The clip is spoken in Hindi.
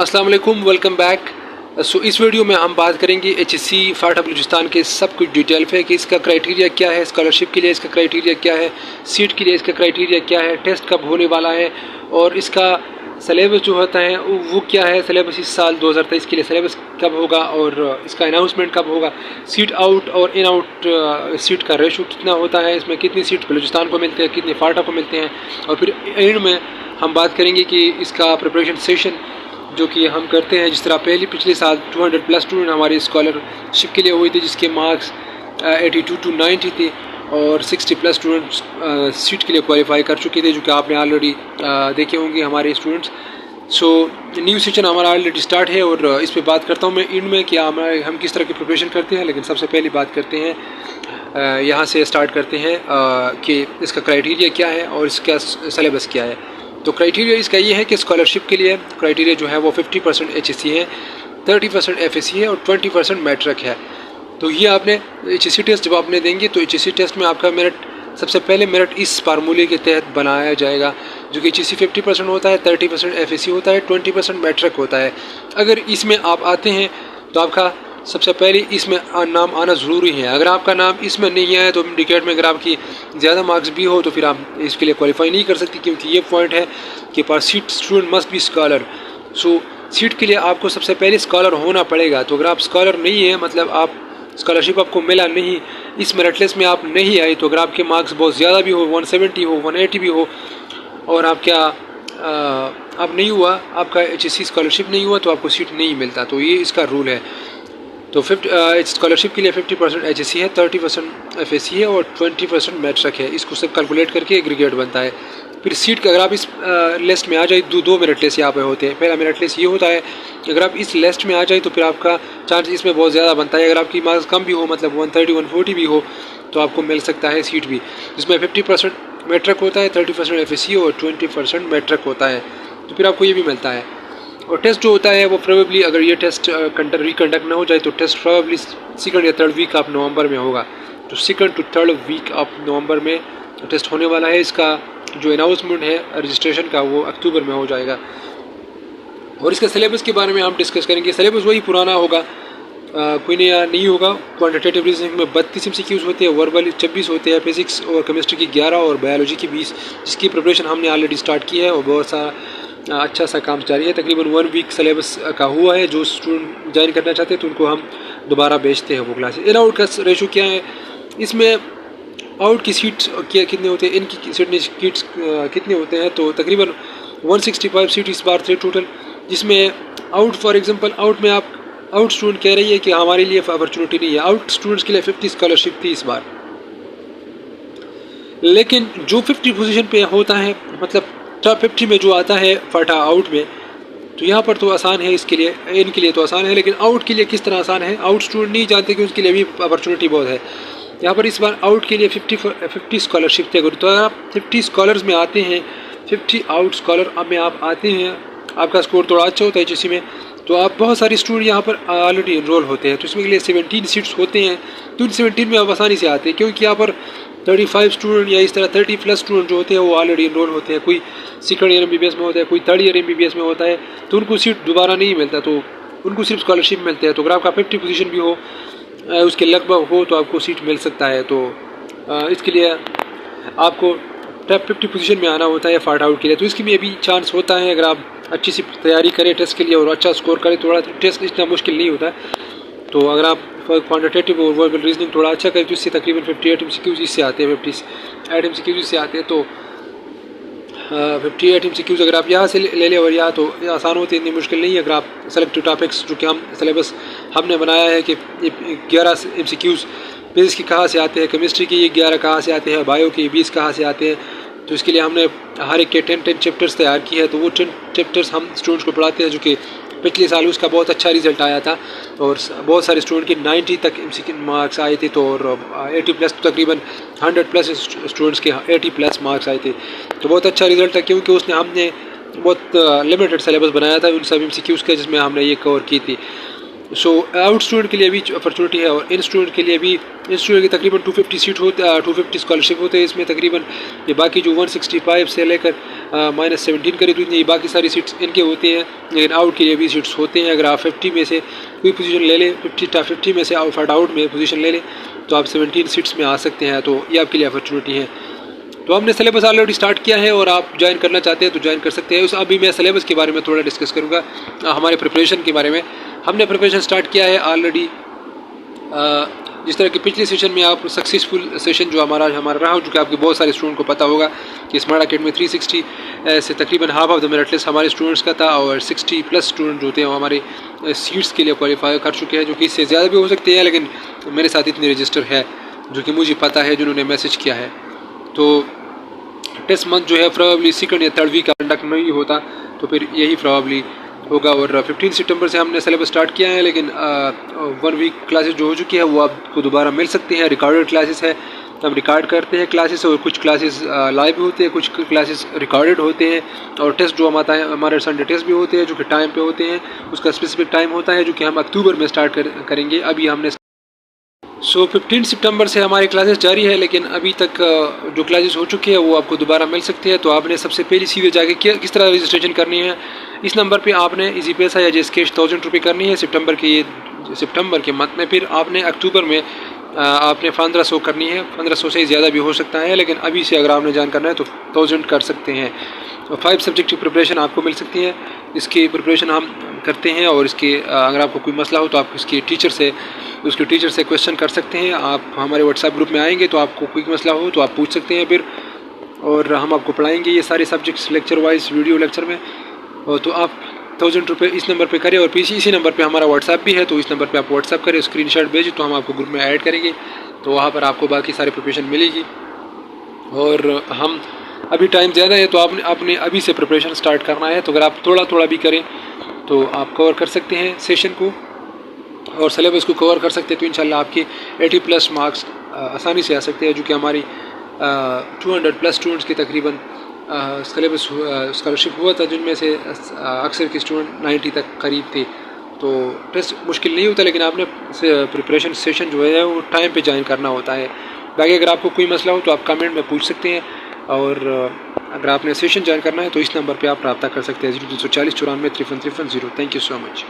अस्सलाम वालेकुम, वेलकम बैक। इस वीडियो में हम बात करेंगे HSC फाटा बलूचिस्तान के सब कुछ डिटेल पे कि इसका क्राइटेरिया क्या है, स्कॉलरशिप के लिए इसका क्राइटेरिया क्या है, सीट के लिए इसका क्राइटेरिया क्या है, टेस्ट कब होने वाला है और इसका सिलेबस जो होता है वो क्या है। सिलेबस इस साल 2023 के लिए सिलेबस कब होगा और इसका अनाउंसमेंट कब होगा। सीट आउट और इन आउट सीट का रेशो कितना होता है, इसमें कितनी सीट बलूचिस्तान को मिलते हैं, कितने फाटा को मिलते हैं। और फिर एंड में हम बात करेंगे कि इसका प्रिपरेशन सेशन जो कि हम करते हैं, जिस तरह पिछले साल 200+ स्टूडेंट हमारी स्कॉलरशिप के लिए हुई थी जिसके मार्क्स 82 to 90 थे और 60+ स्टूडेंट्स सीट के लिए क्वालिफाई कर चुके थे, जो कि आपने ऑलरेडी देखे होंगे हमारे स्टूडेंट्स। न्यू सेशन हमारा ऑलरेडी स्टार्ट है और इस पर बात करता हूँ मैं इन में कि हम किस तरह की प्रिपरेशन करते हैं। लेकिन सबसे पहले बात करते हैं यहाँ से स्टार्ट करते हैं कि इसका क्राइटेरिया क्या है और इसका सिलेबस क्या है। तो क्राइटेरिया इसका ये है कि स्कॉलरशिप के लिए क्राइटेरिया जो है वो 50% HSC है, 30% FSC है और 20% मैट्रिक है। तो ये आपने HSC टेस्ट जब आपने देंगे तो HSC टेस्ट में आपका मेरिट सबसे पहले मेरिट इस फार्मूले के तहत बनाया जाएगा, जो कि HSC 50% होता है, 30% FSC होता है, 20% मैट्रिक होता है। अगर इसमें आप आते हैं तो आपका सबसे पहले इसमें नाम आना ज़रूरी है। अगर आपका नाम इसमें नहीं आया तो इंडिकेट में अगर आपकी ज़्यादा मार्क्स भी हो तो फिर आप इसके लिए क्वालिफाई नहीं कर सकती, क्योंकि ये पॉइंट है कि पर seat student must be scholar. Seat के लिए आपको सबसे पहले स्कॉलर होना पड़ेगा। तो अगर आप स्कॉलर नहीं है, मतलब आप स्कॉलरशिप आपको मिला नहीं, इस मेरिट लिस्ट में आप नहीं आए, तो अगर आपके मार्क्स बहुत ज़्यादा भी हो, 170 हो, 180 भी हो और आप आप नहीं हुआ, आपका HSC स्कॉलरशिप नहीं हुआ तो आपको सीट नहीं मिलता। तो ये इसका रूल है। तो स्कॉलरशिप के लिए 50% HSC है, 30% FSC है और 20% मैट्रिक है। इसको सब कैलकुलेट करके एग्रीगेट बनता है। फिर सीट का अगर आप इस लिस्ट में आ जाए, दो मेरिट लिस्ट यहाँ पे होते हैं। पहला मेरिट लिस्ट ये होता है कि अगर आप इस लिस्ट में आ जाए तो फिर आपका चांस इसमें बहुत ज़्यादा बनता है। अगर आपकी मार्क्स कम भी हो, मतलब 130 140 भी हो, तो आपको मिल सकता है सीट भी, जिसमें 50% मैट्रिक होता है, 30% FSC और 20% मैट्रिक होता है। तो फिर आपको ये भी मिलता है। और टेस्ट जो होता है वो प्रोबेबली, अगर ये टेस्ट रिकंडक्ट ना हो जाए तो टेस्ट प्रोबेबली 2nd या 3rd वीक ऑफ नवंबर में होगा। तो 2nd to 3rd week of November में टेस्ट होने वाला है। इसका जो अनाउंसमेंट है रजिस्ट्रेशन का वो अक्टूबर में हो जाएगा। और इसके सिलेबस के बारे में हम डिस्कस करेंगे। सिलेबस वही पुराना होगा, कोई नया नहीं होगा। क्वान्टिटेटिव रीजनिंग में 32 MCQs होते हैं, वर्बल 26 होते हैं, फिजिक्स और केमिस्ट्री की 11 और बायोलॉजी की 20, जिसकी प्रिपरेशन हमने ऑलरेडी स्टार्ट की है और बहुत सारा अच्छा सा काम जारी है। तकरीबन 1 वीक सिलेबस का हुआ है। जो स्टूडेंट ज्वाइन करना चाहते हैं तो उनको हम दोबारा भेजते हैं वो क्लासेस। इन आउट का रेशो क्या है, इसमें आउट की सीट्स कितने होते हैं, इनकी सीट्स कितने होते हैं। तो तकरीबन 165 सीट इस बार थे टोटल, जिसमें आउट फॉर एग्जांपल आउट में आप आउट स्टूडेंट कह रही है कि हमारे लिए अपॉर्चुनिटी नहीं है। आउट स्टूडेंट्स के लिए 50 स्कॉलरशिप थी इस बार, लेकिन जो 50 पोजीशन पे होता है, मतलब टॉप 50 में जो आता है फाटा आउट में, तो यहाँ पर तो आसान है इसके लिए, इनके लिए तो आसान है। लेकिन आउट के लिए किस तरह आसान है, आउट स्टूडेंट नहीं जानते कि उसके लिए भी अपॉर्चुनिटी बहुत है। यहाँ पर इस बार आउट के लिए 50 स्कॉलरशिप थे। तो अगर आप 50 स्कॉलर्स में आते हैं, 50 आउट स्कॉलर में आप आते हैं, आपका स्कोर थोड़ा अच्छा होता है HSC में, तो आप बहुत सारे स्टूडेंट यहाँ पर ऑलरेडी इनरोल होते हैं। तो इसमें के लिए 17 सीट्स होते हैं। तो इन 17 में आप आसानी से आते हैं, क्योंकि यहाँ पर 35 स्टूडेंट या इस तरह 30+ स्टूडेंट जो होते हैं वो ऑलरेडी इनरोल होते हैं। कोई 2nd ईयर MBBS में होता है, कोई 3rd ईयर MBBS में होता है, तो उनको सीट दोबारा नहीं मिलता, तो उनको सिर्फ स्कॉलरशिप मिलते हैं। तो अगर आपका 50 पोजीशन भी हो, उसके लगभग हो, तो आपको सीट मिल सकता है। तो इसके लिए आपको टॉप 50 पोजीशन में आना होता है फाट आउट के लिए। तो इसकी भी अभी चांस होता है, अगर आप अच्छी सी तैयारी करें टेस्ट के लिए और अच्छा स्कोर करें। थोड़ा टेस्ट इतना मुश्किल नहीं होता है। तो अगर आप क्वान्टिटेटिव और वर्बल रीजनिंग थोड़ा अच्छा करें तो इससे तकरीबन 58 MCQs इससे आते हैं, 58 MCQs इससे आते हैं। तो 58 MCQs अगर आप यहाँ से ले लें और यहाँ तो आसान होते हैं, इतनी मुश्किल नहीं है। अगर आप सेलेक्टिव टॉपिक्स जो कि हम सिलेबस हमने बनाया है कि 11 MCQs फिजिक्स की कहाँ से आते हैं, केमिस्ट्री की 11 कहाँ से आते हैं, बायो की 20 कहाँ से आते हैं, तो इसके लिए हमने हर एक के 10 चैप्टर्स तैयार किए हैं। तो वो 10 चैप्टर्स हम स्टूडेंट्स को पढ़ाते हैं, जो कि पिछले साल उसका बहुत अच्छा रिजल्ट आया था और बहुत सारे स्टूडेंट के 90 तक MCQ मार्क्स आए थे। तो और 80+ तकरीबन 100+ स्टूडेंट्स के 80+ मार्क्स आए थे। तो बहुत अच्छा रिजल्ट था, क्योंकि उसने हमने बहुत लिमिटेड सिलेबस बनाया था उन सब MCQs का, जिसमें हमने ये कवर की थी। सो आउट स्टूडेंट के लिए भी अपॉर्चुनिटी है और इन स्टूडेंट के लिए भी। इन स्टूडेंट की तकरीबन 250 सीट होते 250 स्कॉलरशिप होते हैं इसमें तकरीबन। ये बाकी जो 165 से लेकर -17 करीब ये बाकी सारी सीट्स इनके होते हैं, लेकिन आउट के लिए भी सीट्स होते हैं। अगर आप 50 में से कोई पोजीशन ले लें, 50 में से आउट में पोजीशन ले लें तो आप 17 सीट्स में आ सकते हैं। तो ये आपके लिए अपॉर्चुनिटी है। तो हमने सिलेबस ऑलरेडी स्टार्ट किया है और आप ज्वाइन करना चाहते हैं तो ज्वाइन कर सकते हैं। उस अभी मैं सिलेबस के बारे में थोड़ा डिस्कस करूँगा, हमारे प्रिपरेशन के बारे में। हमने प्रिपरेशन स्टार्ट किया है ऑलरेडी। जिस तरह कि पिछले सेशन में आप सक्सेसफुल सेशन जो हमारा रहा, जो कि आपके बहुत सारे स्टूडेंट को पता होगा कि स्मार्ट अकेडमी 360 से तकरीबन half of the merit list हमारे स्टूडेंट्स का था और 60+ स्टूडेंट जो होते हैं वो हमारे सीट्स के लिए क्वालिफाई कर चुके हैं, जो कि इससे ज़्यादा भी हो सकते हैं, लेकिन मेरे साथ इतनी रजिस्टर है जो कि मुझे पता है, जिन्होंने मैसेज किया है। तो टेस्ट मंथ जो है प्रॉब्ली 2nd या 3rd वीक का कंडक्ट नहीं होता, तो फिर यही प्रॉब्ली होगा। और 15 सितंबर से हमने सिलेबस स्टार्ट किया है, लेकिन 1 वीक क्लासेस जो हो चुकी है वो आपको दोबारा मिल सकती हैं। रिकॉर्डेड क्लासेस है, हम रिकॉर्ड करते हैं क्लासेस, और कुछ क्लासेस लाइव होते हैं, कुछ क्लासेस रिकॉर्डेड होते हैं। और टेस्ट जो हमारे संडे टेस्ट भी होते हैं जो कि टाइम पे होते हैं, उसका स्पेसिफिक टाइम होता है जो कि हम अक्टूबर में स्टार्ट करेंगे। अभी हमने 15 सितंबर से हमारी क्लासेस जारी है, लेकिन अभी तक जो क्लासेस हो चुकी है वो आपको दोबारा मिल सकती है। तो आपने सबसे पहली सीधे जाके किस तरह रजिस्ट्रेशन करनी है, इस नंबर पे आपने इजी पैसा या जैस कैश 1000 रुपये करनी है सितंबर के मंथ में। फिर आपने अक्टूबर में आपने 1500 करनी है। 1500 से ज़्यादा भी हो सकता है, लेकिन अभी से अगर आपने ज्वाइन करना है तो 1000 कर सकते हैं। 5 सब्जेक्ट की प्रिपरेशन आपको मिल सकती है, इसकी प्रिपरेशन हम करते हैं। और इसके अगर आपको कोई मसला हो तो आप उसके टीचर से क्वेश्चन कर सकते हैं। आप हमारे व्हाट्सएप ग्रुप में आएंगे तो आपको कोई मसला हो तो आप पूछ सकते हैं फिर, और हम आपको पढ़ाएंगे ये सारे subjects lecture wise video lecture में। तो आप 1000 रुपये इस नंबर पे करें, और पीछे इसी नंबर पे हमारा व्हाट्सएप भी है, तो इस नंबर पे आप व्हाट्सएप करें, स्क्रीनशॉट भेजें तो हम आपको ग्रुप में ऐड करेंगे। तो वहाँ पर आपको बाकी सारी प्रिपरेशन मिलेगी। और हम अभी टाइम ज़्यादा है तो आपने अभी से प्रिपरेशन स्टार्ट करना है। तो अगर आप थोड़ा भी करें तो आप कवर कर सकते हैं सेशन को और सिलेबस को कवर कर सकते हैं। तो इंशाल्लाह आपके 80+ मार्क्स आसानी से आ सकते हैं, जो कि हमारी 200+ स्टूडेंट्स के तकरीबन सिलेबस स्कॉलरशिप हुआ था, जिनमें से अक्सर के स्टूडेंट 90 तक करीब थे। तो टेस्ट मुश्किल नहीं होता, लेकिन आपने प्रिपरेशन सेशन जो है वो टाइम पे ज्वाइन करना होता है। बाकी अगर आपको कोई मसला हो तो आप कमेंट में पूछ सकते हैं, और अगर आपने सेशन ज्वाइन करना है तो इस नंबर पे आप रब्ता कर सकते हैं 0240 94 53 53 0। Thank you so much.